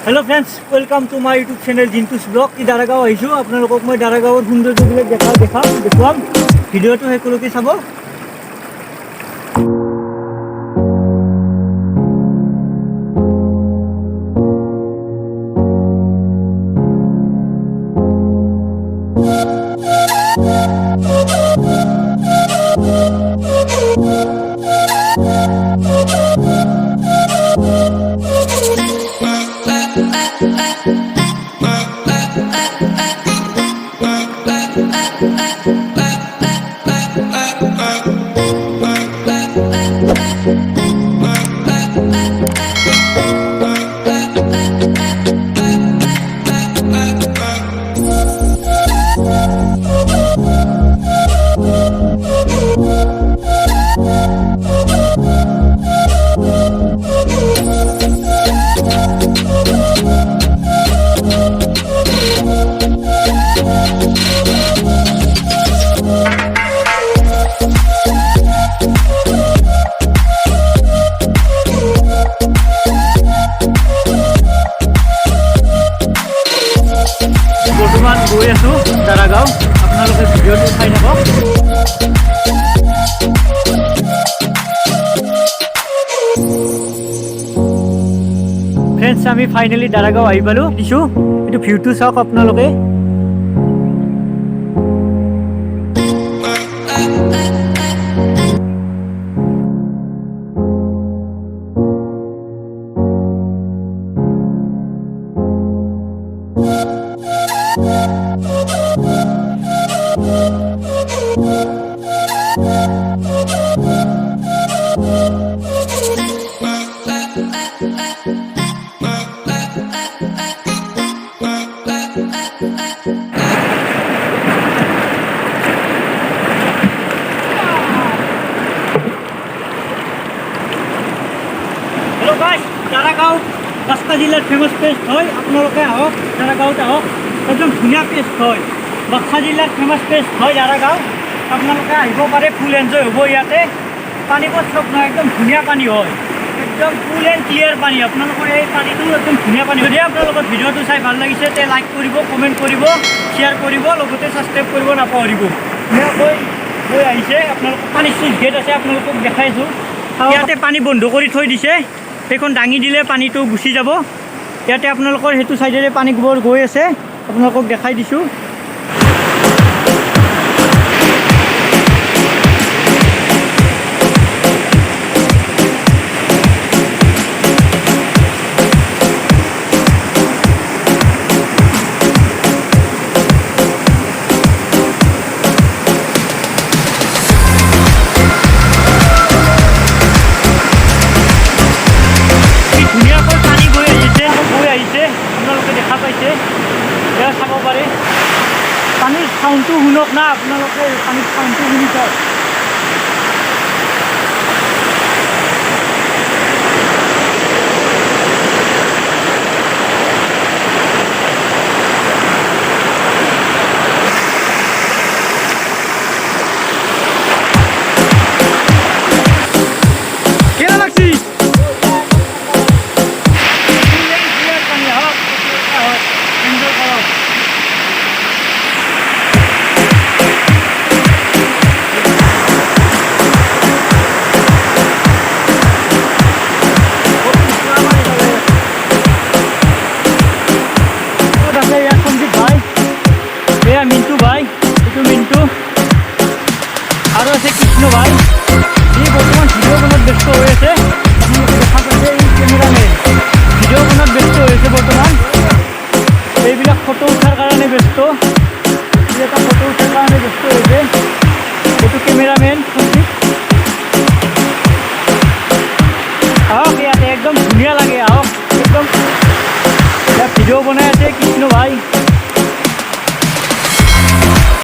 Hello friends, welcome to my YouTube channel Jintu's blog. कि दारागाँव आइছোঁ আপোনালোকক মই दारागाँৱৰ সৌন্দৰ্যবিলাক দেখুৱাম। ভিডিঅ'টো শেষলৈকে চাব। বৰ্তমান গৈ আছোঁ দাৰাগাঁও। আপোনালোকে ভিডিঅ'টো চাই থাকক। ফ্ৰেণ্ডছ, আমি ফাইনেলি দাৰাগাঁও আহি পালোঁ। দিছোঁ এইটো ভিউটো চাওক আপোনালোকে। हेलो गाइस, दारागाঁও বাক্সা জিলাৰ ফেমাছ পেষ্ট হয়। আপোনালোকে আহক, দাৰাগাঁৱত আহক। একদম ধুনীয়া পেষ্ট হয়। বাক্সা জিলাৰ ফেমাছ পেষ্ট হয় দাৰাগাঁও। আপোনালোকে আহিব পাৰে, ফুল এনজয় হ'ব ইয়াতে। পানীবোৰ চব নহয়, একদম ধুনীয়া পানী হয়। একদম ফুল এণ্ড ক্লিয়াৰ পানী। আপোনালোকৰ এই পানীটো একদম ধুনীয়া পানী। যদি আপোনালোকৰ ভিডিঅ'টো চাই ভাল লাগিছে তে লাইক কৰিব, কমেণ্ট কৰিব, শ্বেয়াৰ কৰিব, লগতে ছাবস্ক্ৰাইব কৰিব নাপাহৰিব। ধুনীয়াকৈ গৈ আহিছে। আপোনালোকৰ পানী চুইচ গেট আছে, আপোনালোকক দেখাইছোঁ। ইয়াতে পানী বন্ধ কৰি থৈ দিছে। সেইখন দাঙি দিলে পানীটো গুচি যাব। ইয়াতে আপোনালোকৰ সেইটো চাইডেৰে পানীবোৰ গৈ আছে, আপোনালোকক দেখাই দিছোঁ। চাব পাৰে পানীৰ চাউণ্ডটো শুনক না, আপোনালোকে পানীৰ চাউণ্ডটো শুনি চাওক। কেনে লাগছি? মিন্টু ভাই, এইটো মিন্টু আৰু আছে কৃষ্ণ ভাই। ই বৰ্তমান ভিডিঅ' বনোৱাত ব্যস্ত হৈ আছে। আপোনালোকে দেখা পাইছে এই কেমেৰামেন ভিডিঅ' বনোৱাত ব্যস্ত হৈ আছে বৰ্তমান। এইবিলাক ফটো উঠাৰ কাৰণে ব্যস্ত। ই এটা ফটো উঠাৰ কাৰণে ব্যস্ত হৈছে। এইটো কেমেৰামেন সঞ্জিত। আহক ইয়াতে, একদম ধুনীয়া লাগে। আহক, একদম ইয়াত ভিডিঅ' বনাই আছে কৃষ্ণ ভাই।